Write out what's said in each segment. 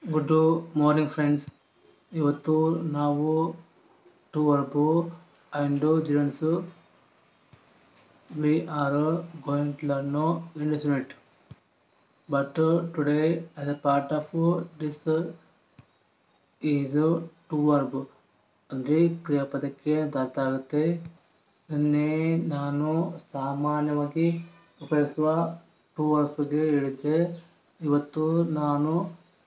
Good morning friends. ಇವತ್ತು ನಾವು to verb and gerunds we are going to learn in this unit. But today as a part of this is to verb ಅಂದರೆ ಕ್ರಿಯಾಪದಕ್ಕೆ ಅಂತ ಅರ್ಥ ಆಗುತ್ತೆ. ನಿನ್ನೆ ನಾನು ಸಾಮಾನ್ಯವಾಗಿ ಉಪಯೋಗಿಸುವ ಟು ವರ್ಬ್ಸ್ಗೆ ಹೇಳಿದ್ದೆ. ಇವತ್ತು ನಾನು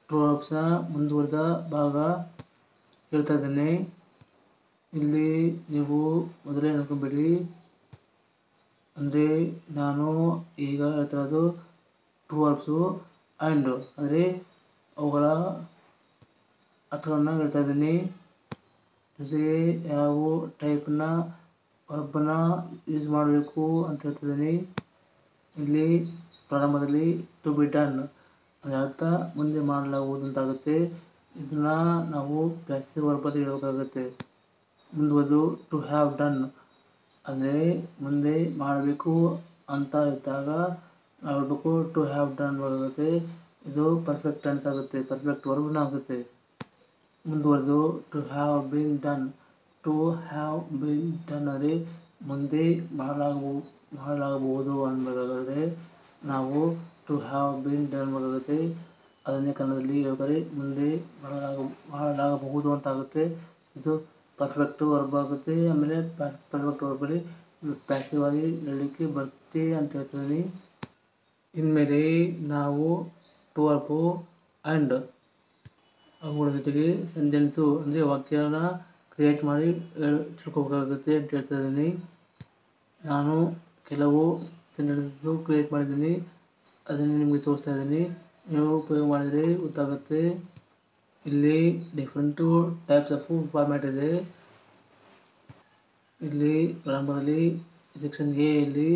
ಟು ವರ್ಬ್ಸ್ನ ಮುಂದುವರೆದ ಭಾಗ ಹೇಳ್ತಾ ಇದ್ದೇನೆ. ಇಲ್ಲಿ ನೀವು ಮೊದಲೇ ನೋಡ್ಕೊಂಬಿಡಿ. ಅಂದರೆ ನಾನು ಈಗ ಹೇಳ್ತಾ ಇರೋದು ಟು ವರ್ಬ್ಸು ಆ್ಯಂಡ್ ಅಂದರೆ ಅವುಗಳ ಅರ್ಥವನ್ನು ಹೇಳ್ತಾ ಇದ್ದೀನಿ. ಜೊತೆಗೆ ಯಾವ ಟೈಪ್ನ ವರ್ಬನ್ನ ಯೂಸ್ ಮಾಡಬೇಕು ಅಂತ ಹೇಳ್ತಿದ್ದೀನಿ. ಇಲ್ಲಿ ಪ್ರಾರಂಭದಲ್ಲಿ ಟು ಬಿ ಡನ್ ಅದರ ಅರ್ಥ ಮುಂದೆ ಮಾಡಲಾಗುವುದು ಅಂತಾಗುತ್ತೆ. ಇದನ್ನ ನಾವು ಪ್ಯಾಸಿವ್ ವರ್ಬಲ್ಲಿ ಹೇಳಬೇಕಾಗುತ್ತೆ. ಮುಂದುವರೆದು ಟು ಹ್ಯಾವ್ ಡನ್ ಅಂದರೆ ಮುಂದೆ ಮಾಡಬೇಕು ಅಂತ ಇದ್ದಾಗ ನಾವು ಹೇಳ್ಬೇಕು ಟು ಹ್ಯಾವ್ ಡನ್ ಆಗುತ್ತೆ. ಇದು ಪರ್ಫೆಕ್ಟ್ ಟೆನ್ಸ್ ಆಗುತ್ತೆ, ಪರ್ಫೆಕ್ಟ್ ವರ್ಬ್ನ ಆಗುತ್ತೆ. ಮುಂದುವರೆದು to have been done. To have been done ಅಂದರೆ ಮುಂದೆ ಮಾಡಲಾಗಬಹುದು ಅನ್ನಬೇಕಾದರೆ ನಾವು ಟು ಹ್ಯಾವ್ ಬೀನ್ ಡನ್ ಆಗುತ್ತೆ. ಅದನ್ನೇ ಕನ್ನಡದಲ್ಲಿ ಹೇಳ್ಬೇಕಾದ್ರೆ ಮುಂದೆ ಮಾಡಲಾಗಬಹುದು ಅಂತ ಆಗುತ್ತೆ. ಇದು ಪರ್ಫೆಕ್ಟ್ ವರ್ಬ್ ಆಗುತ್ತೆ. ಆಮೇಲೆ ಪರ್ಫೆಕ್ಟ್ ವರ್ಬಲ್ಲಿ ಪ್ಯಾಸಿವ್ ಆಗಿ ಹೇಳಲಿಕ್ಕೆ ಬರುತ್ತೆ ಅಂತ ಹೇಳ್ತಿದ್ದೀನಿ. ಇನ್ಮೇಲೆ ನಾವು ಟು ವರ್ಬ್ ಆ್ಯಂಡ್ ಅವುಗಳ ಜೊತೆಗೆ ಸೆಂಟೆನ್ಸು ಅಂದರೆ ವಾಕ್ಯನ ಕ್ರಿಯೇಟ್ ಮಾಡಿ ತಿಳ್ಕೊಬೇಕಾಗುತ್ತೆ ಅಂತ ಹೇಳ್ತಾ ಇದ್ದೀನಿ. ನಾನು ಕೆಲವು ಸೆಂಟೆನ್ಸು ಕ್ರಿಯೇಟ್ ಮಾಡಿದ್ದೀನಿ, ಅದನ್ನು ನಿಮಗೆ ತೋರಿಸ್ತಾ ಇದ್ದೀನಿ. ನೀವು ಉಪಯೋಗ ಮಾಡಿದರೆ ಗೊತ್ತಾಗುತ್ತೆ. ಇಲ್ಲಿ ಡಿಫ್ರೆಂಟು ಟೈಪ್ಸ್ ಆಫ್ ಫಾರ್ಮ್ಯಾಟ್ ಇದೆ. ಇಲ್ಲಿ ಪ್ರಾರಂಭದಲ್ಲಿ ಸೆಕ್ಷನ್ ಎ ಇಲ್ಲಿ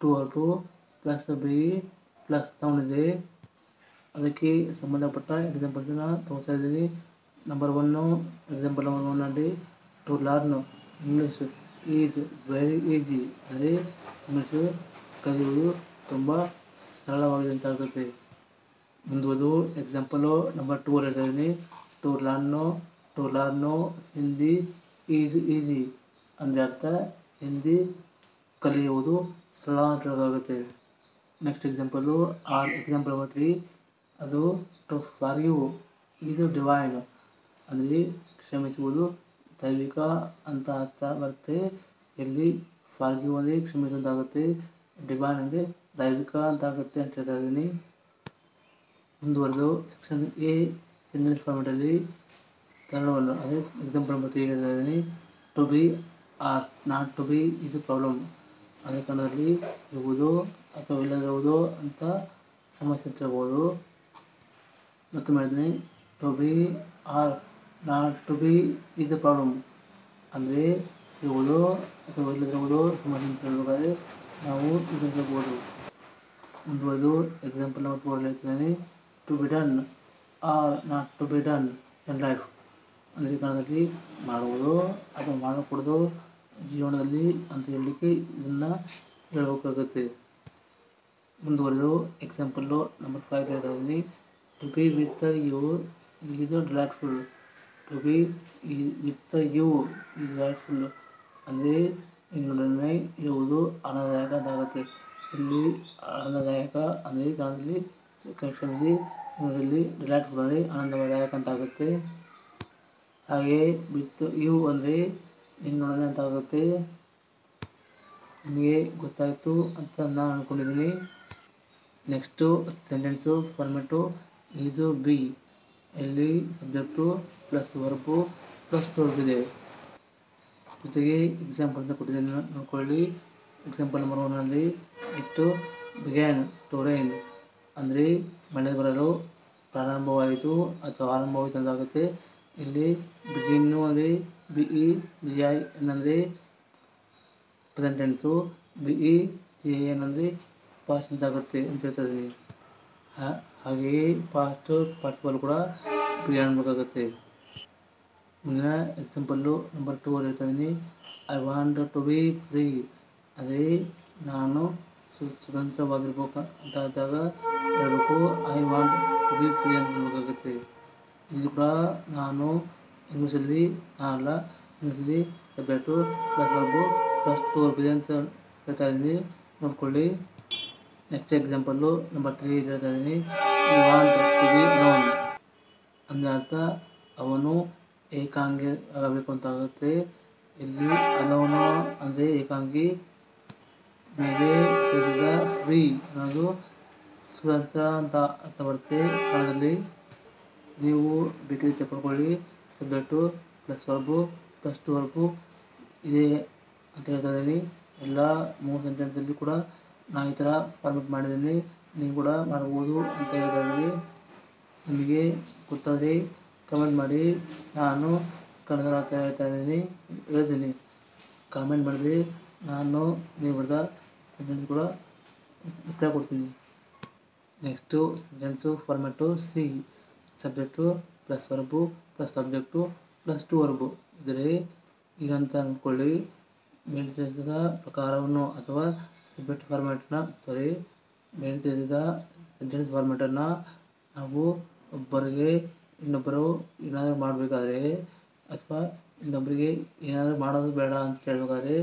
to verb plus B plus noun ಇದೆ. ಅದಕ್ಕೆ ಸಂಬಂಧಪಟ್ಟ ಎಕ್ಸಾಂಪಲ್ಸನ್ನ ತೋರಿಸ್ತಾ ಇದ್ದೀನಿ. ಎಕ್ಸಾಂಪಲ್ ನಂಬರ್ 1 ಅಲ್ಲಿ to learn English is very easy ಅಂದರೆ ಇಂಗ್ಲೀಷ್ ಕಲಿಯುವುದು ತುಂಬ ಸರಳವಾಗಿದೆ ಅಂತ ಆಗುತ್ತೆ. ಮುಂದುವರೆದು ಎಕ್ಸಾಂಪಲು ನಂಬರ್ 2 ಅಲ್ಲಿ ಹೇಳ್ತಾ ಇದ್ದೀನಿ. To learn Hindi is easy ಅಂದರೆ ಅರ್ಥ ಹಿಂದಿ ಕಲಿಯುವುದು ಸರಳ ಅಂತ ಹೇಳೋಕ್ಕಾಗುತ್ತೆ. ನೆಕ್ಸ್ಟ್ ಎಕ್ಸಾಂಪಲ್ ನಂಬರ್ 3 ಅದು ಟು ಫಾರ್ಗಿವ್ ಈಸ್ ಡಿವೈನ್ ಅಂದರೆ ಕ್ಷಮಿಸುವುದು ದೈವಿಕ ಅಂತ ಅರ್ಥ ಬರುತ್ತೆ. ಇಲ್ಲಿ ಫಾರ್ಗಿವ್ ಅಂದರೆ ಕ್ಷಮಿಸುವಂತಾಗುತ್ತೆ, ಡಿವೈನ್ ಅಂದರೆ ದೈವಿಕ ಅಂತ ಆಗುತ್ತೆ ಅಂತ ಹೇಳ್ತಾ ಇದ್ದೀನಿ. ಮುಂದುವರೆದು ಸೆಕ್ಷನ್ ಎ ಸೆಂಟೆನ್ಸ್ ಫಾರ್ಮೆಟಲ್ಲಿ ಕನ್ನಡವನ್ನು ಅದೇ ಎಕ್ಸಾಂಪಲ್ ನಂಬರ್ 3 ಹೇಳ್ತಾ ಇದ್ದೀನಿ. To be or not to be ಇದು ಪ್ರಾಬ್ಲಮ್ ಅದೇ ಕನ್ನಡದಲ್ಲಿ ಇರುವುದು ಅಥವಾ ಇಲ್ಲದಿರುವುದು ಅಂತ ಸಮಸ್ಯೆ ಇರ್ಬೋದು. ಮತ್ತೊಮ್ಮೆ ಹೇಳ್ತೀನಿ. To be or not to be ಇದು ಪ್ರಾಬ್ಲಮ್ ಅಂದರೆ ಇರುವುದು ಅಥವಾ ಇಲ್ಲದಿರುವುದು ಸಮಸ್ಯೆ ಅಂತ ಹೇಳಬೇಕಾದ್ರೆ ನಾವು ಇದನ್ನು ಹೇಳ್ಬೋದು. ಮುಂದುವರೆದು ಎಕ್ಸಾಂಪಲ್ ನಂಬರ್ 4 ಹೇಳ್ತೀನಿ. To be done or not to be done in life ಅಂದರೆ ಕನ್ನಡದಲ್ಲಿ ಮಾಡುವುದು ಅಥವಾ ಮಾಡಕೂಡದು ಜೀವನದಲ್ಲಿ ಅಂತ ಹೇಳಲಿಕ್ಕೆ ಇದನ್ನು ಹೇಳಬೇಕಾಗುತ್ತೆ. ಮುಂದುವರೆದು ಎಕ್ಸಾಂಪಲ್ಲು ನಂಬರ್ 5 ಹೇಳ್ತಾ ಇದ್ದೀನಿ. ಟು ಬಿ ವಿತ್ ಯು ಇದು delightful. To be with you ಇದು ಡಿಲೈಟ್ಫುಲ್ ಅಂದರೆ ನಿನ್ನೊಡನೆ ಇರುವುದು ಆನಂದದಾಯಕ ಅಂತಾಗುತ್ತೆ. ಇಲ್ಲಿ ಆನಂದದಾಯಕ ಅಂದರೆ ಕನ್ನಡದಲ್ಲಿ ಕ್ಷಮಿಸಿ ಕನ್ನಡದಲ್ಲಿ ಡಿಲೈಟ್ಫುಲ್ ಅಂದರೆ ಆನಂದದಾಯಕ ಅಂತಾಗುತ್ತೆ. ಹಾಗೆ ವಿತ್ ಯು ಅಂದರೆ ನಿನ್ನೊಡನೆ ಅಂತಾಗುತ್ತೆ. ನಿಮಗೆ ಗೊತ್ತಾಯಿತು ಅಂತ ನಾನು ಅಂದ್ಕೊಂಡಿದ್ದೀನಿ. ನೆಕ್ಸ್ಟು ಸೆಂಟೆನ್ಸು ಫಾರ್ಮೆಟು ಈಸು ಬಿ ಇಲ್ಲಿ subject plus verb plus verb ಇದೆ. ಜೊತೆಗೆ ಎಕ್ಸಾಂಪಲ್ ಅಂತ ಕೊಟ್ಟಿದ್ದೀನಿ ನೋಡ್ಕೊಳ್ಳಿ. ಎಕ್ಸಾಂಪಲ್ ನಂಬರ್ 1 ಅಲ್ಲಿ ಇಟ್ಟು ಬಿಗ್ಯಾನ್ ಟು ರೈನ್ ಅಂದರೆ ಮಳೆ ಬರಲು ಪ್ರಾರಂಭವಾಯಿತು ಅಥವಾ ಆರಂಭವಾಯಿತು ಅಂತಾಗುತ್ತೆ. ಇಲ್ಲಿ ಬಿಗಿನ್ನು ಅಂದರೆ BEGIN ಅಂದರೆ ಪ್ರೆಸೆಂಟ್ ಟೆನ್ಸು, BEGIN ಅಂದರೆ ಪಾಸ್ಟ್ ಟೆನ್ಸ್ ಆಗುತ್ತೆ ಅಂತ ಹೇಳ್ತಾ ಇದ್ದೀನಿ. ಹಾಗೆಯೇ ಪಾಸ್ಟ್ ಪಾರ್ಟಿಸಿಪಲ್ ಕೂಡ ಬಿಗ್ಯಾನ್ ಮಾಡಬೇಕಾಗುತ್ತೆ. ಮುಂದಿನ ಎಕ್ಸಾಂಪಲ್ಲು ನಂಬರ್ 2 ಅಲ್ಲಿ ಹೇಳ್ತಾ ಇದ್ದೀನಿ. I want to be free ಅಂದರೆ ನಾನು ಸ್ವತಂತ್ರವಾಗಿರ್ಬೇಕು ಅಂತ ಇದ್ದಾಗ ಹೇಳಬೇಕು I want to be free ಅಂತ ನೋಡಬೇಕಾಗುತ್ತೆ. ಇಲ್ಲಿ ಕೂಡ ನಾನು ಇಂಗ್ಲೀಷಲ್ಲಿ ನಾನಲ್ಲ, ಇಂಗ್ಲೀಷಲ್ಲಿ subject plus verb plus to verb ಇದೆ ಅಂತ ಹೇಳ್ತಾ ಇದ್ದೀನಿ, ನೋಡ್ಕೊಳ್ಳಿ. ನೆಕ್ಸ್ಟ್ ಎಕ್ಸಾಂಪಲ್ಲು ನಂಬರ್ 3 ಹೇಳ್ತಾ ಇದ್ದೀನಿ. You want to be alone ಅಂದರೆ ಅರ್ಥ ಅವನು ಏಕಾಂಗಿ ಆಗಬೇಕು ಅಂತ ಆಗುತ್ತೆ. ಇಲ್ಲಿ ಅಲೋನು ಅಂದರೆ ಏಕಾಂಗಿ, ಮೇಲೆ ಸೇರಿದ ಫ್ರೀ ಅನ್ನೋದು ಸ್ವತಂತ್ರ ಅಂತ ಅರ್ಥ ಬರುತ್ತೆ ಕನ್ನಡದಲ್ಲಿ. ನೀವು ಬೇಕಾಗಿ ಚೆಕ್ ಮಾಡ್ಕೊಳ್ಳಿ. Subject plus verb plus to verb ಇದೆ ಅಂತ ಹೇಳ್ತಾ ಇದ್ದೀನಿ. ಎಲ್ಲ 3 ಸೆಂಟೆನ್ಸಲ್ಲಿ ಕೂಡ ನಾನು ಈ ಥರ ಫಾರ್ಮೆಟ್ ಮಾಡಿದ್ದೀನಿ, ನೀವು ಕೂಡ ಮಾಡ್ಬೋದು ಅಂತ ಹೇಳ್ತಾ ಇದ್ದೀನಿ. ನಿಮಗೆ ಗೊತ್ತಾದರೆ ಕಮೆಂಟ್ ಮಾಡಿ. ನಾನು ಕನ್ನಡ ಅರ್ಥ ಹೇಳ್ತೀನಿ. ಕಾಮೆಂಟ್ ಮಾಡಿದ್ರೆ ನಾನು ನೀವು ಬರೆದ ಸೆಂಟೆನ್ಸ್ ಕೂಡ ರಿಪ್ಲೈ ಕೊಡ್ತೀನಿ. Next sentence format C. Subject plus verb plus subject plus to verb ಇದ್ದರೆ ಈಗಂತ ಅಂದ್ಕೊಳ್ಳಿ. ಮೇಲೆ ತಿಳಿಸಿದ ಪ್ರಕಾರವನ್ನು ಅಥವಾ ಸಬ್ಜೆಕ್ಟ್ ಫಾರ್ಮೆಟ್ನ ಮೇಲೆ ತಿಳಿಸಿದ ಸೆಂಟೆನ್ಸ್ ಫಾರ್ಮೆಟನ್ನು ನಾವು ಒಬ್ಬರಿಗೆ ಇನ್ನೊಬ್ಬರು ಏನಾದರೂ ಮಾಡಬೇಕಾದ್ರೆ ಅಥವಾ ಇನ್ನೊಬ್ಬರಿಗೆ ಏನಾದರೂ ಮಾಡೋದು ಬೇಡ ಅಂತ ಹೇಳಬೇಕಾದ್ರೆ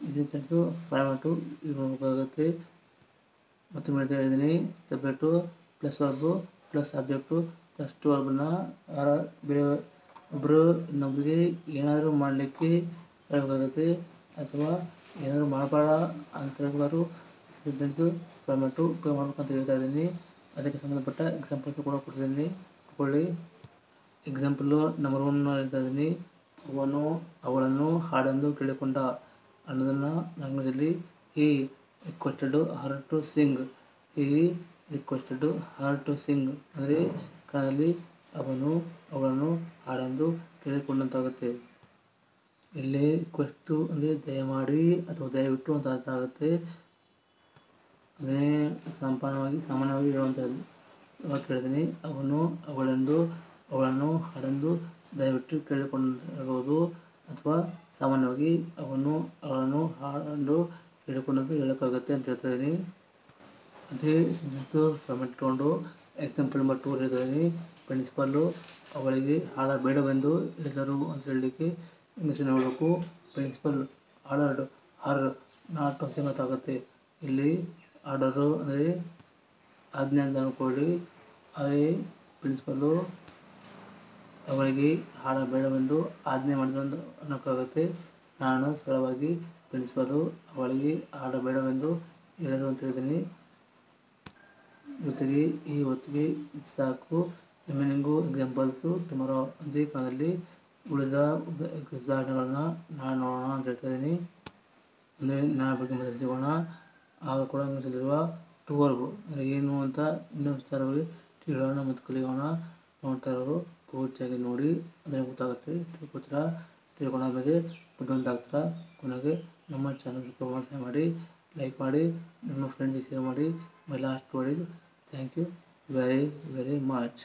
ಈ ಸೆಂಟೆನ್ಸು ಫಾರ್ಮೆಟು ಯೂಸ್ ಮಾಡಬೇಕಾಗುತ್ತೆ. ಮತ್ತು ಹೇಳ್ತಾ ಇದ್ದೀನಿ, subject plus verb plus subject plus to ವರ್ಬನ್ನ ಒಬ್ಬರು ಇನ್ನೊಬ್ಬರಿಗೆ ಏನಾದರೂ ಮಾಡಲಿಕ್ಕೆ ಹೇಳಬೇಕಾಗುತ್ತೆ ಅಥವಾ ಏನಾದರೂ ಮಾಡಬೇಡ ಅಂತ ಹೇಳ್ಬೇಕಾದ್ರೂ ಸೆಂಟೆನ್ಸು ಫಾರ್ಮೆಟು ಉಪಯೋಗ ಮಾಡ್ಬೇಕಂತ ಹೇಳ್ತಾ ಇದ್ದೀನಿ. ಅದಕ್ಕೆ ಸಂಬಂಧಪಟ್ಟ ಎಕ್ಸಾಂಪಲ್ಸ್ ಕೂಡ ಕೊಡ್ತಿದ್ದೀನಿ, ತಗೊಳ್ಳಿ. ಎಕ್ಸಾಂಪಲ್ಲು ನಂಬರ್ 1 ಹೇಳ್ತಾ ಇದ್ದೀನಿ. ಅವನು ಅವಳನ್ನು ಹಾಡೆಂದು ಕೇಳಿಕೊಂಡ ಅನ್ನೋದನ್ನು ಇಂಗ್ಲೀಷಲ್ಲಿ he requested her to sing. he requested her to sing ಅಂದರೆ ಕನ್ನಡದಲ್ಲಿ ಅವನು ಅವಳನ್ನು ಹಾಡೆಂದು ಕೇಳಿಕೊಂಡಂತಾಗುತ್ತೆ. ಇಲ್ಲಿ ರಿಕ್ವೆಸ್ಟು ಅಂದರೆ ದಯಮಾಡಿ ಅಥವಾ ದಯವಿಟ್ಟು ಅಂತ ಅರ್ಥ ಆಗುತ್ತೆ. ಅದನ್ನೇ ಸಾಮಾನ್ಯವಾಗಿ ಹೇಳುವಂಥದ್ದು. ಹೇಳ್ತೀನಿ, ಅವನು ಅವಳನ್ನು ಹಾಡೆಂದು ದಯವಿಟ್ಟು ಕೇಳಿಕೊಂಡಿರಬಹುದು ಅಥವಾ ಸಾಮಾನ್ಯವಾಗಿ ಅವನು ಅವಳನ್ನು ಹಾಡೆಂದು ಕೇಳಿಕೊಂಡಂತ ಹೇಳೋಕ್ಕಾಗುತ್ತೆ ಅಂತ ಹೇಳ್ತಾ ಇದ್ದೀನಿ. ಅದೇ ಸೆಂಟೆನ್ಸು ಫಾರ್ಮೆಟ್ ಇಟ್ಕೊಂಡು ಎಕ್ಸಾಂಪಲ್ ನಂಬರ್ 2 ಹೇಳ್ತಾ ಇದ್ದೀನಿ. ಪ್ರಿನ್ಸಿಪಾಲು ಅವಳಿಗೆ ಹಾಡಬೇಡವೆಂದು ಹೇಳಿದರು ಅಂತ ಹೇಳಲಿಕ್ಕೆ ಇಂಗ್ಲೀಷಲ್ಲಿ ಹೇಳಬೇಕು. Principal ordered her not to sing ಅಂತ ಆಗುತ್ತೆ. ಇಲ್ಲಿ ಆರ್ಡರು ಅಂದರೆ ಆಜ್ಞೆ ಅಂತ ಅಂದ್ಕೊಳ್ಳಿ. ಅದೇ ಪ್ರಿನ್ಸಿಪಲ್ಲು ಅವಳಿಗೆ ಹಾಡಬೇಡವೆಂದು ಆಜ್ಞೆ ಮಾಡಿದ್ರು ಅನ್ನೋಕ್ಕಾಗುತ್ತೆ. ನಾನು ಸರಳವಾಗಿ ಪ್ರಿನ್ಸಿಪಲ್ಲು ಅವಳಿಗೆ ಹಾಡಬೇಡವೆಂದು ಹೇಳಿದರು ಅಂತ ಹೇಳಿದ್ದೀನಿ. ಜೊತೆಗೆ ಈ ಹೊತ್ತಿಗೆ ಸಾಕು. ರಿಮೈನಿಂಗು ಎಕ್ಸಾಂಪಲ್ಸು ಟುಮಾರೋ ಅಂದರೆ ಕನ್ನಡದಲ್ಲಿ ಉಳಿದ ಉದಾಹರಣೆಗಳನ್ನ ನಾಳೆ ನೋಡೋಣ ಅಂತ ಹೇಳ್ತಾ ಇದ್ದೀನಿ. ಅಂದರೆ ನಾಳೆ ಬಗ್ಗೆ ಮಾತಾಡ್ಸಿಗೋಣ. ಆಗ ಕೂಡ ಇಂಗ್ಲೀಷಲ್ಲಿರುವ ಟು ವರ್ಬ್ ಅಂದರೆ ಏನು ಅಂತ ಇನ್ನೂ ವಿಸ್ತಾರವಾಗಿ ತಿಳಿಯೋಣ ಮತ್ತು ಕಲಿಯೋಣ. ನೋಡ್ತಾ ಇರೋರು ಪೂರ್ತಿಯಾಗಿ ನೋಡಿ, ಅಂದರೆ ಗೊತ್ತಾಗುತ್ತೆ. ತಿಳ್ಕೊಂಡಾದ್ಮೇಲೆ ಬುದ್ಧಿವಂತ ಕೊನೆಗೆ ನಮ್ಮ ಚಾನಲ್ ಸಬ್ಸ್ಕ್ರೈಬ್ ಮಾಡಿ, ಲೈಕ್ ಮಾಡಿ, ನಿಮ್ಮ ಫ್ರೆಂಡ್ಸಿಗೆ ಶೇರ್ ಮಾಡಿ. My last word is thank you very very much.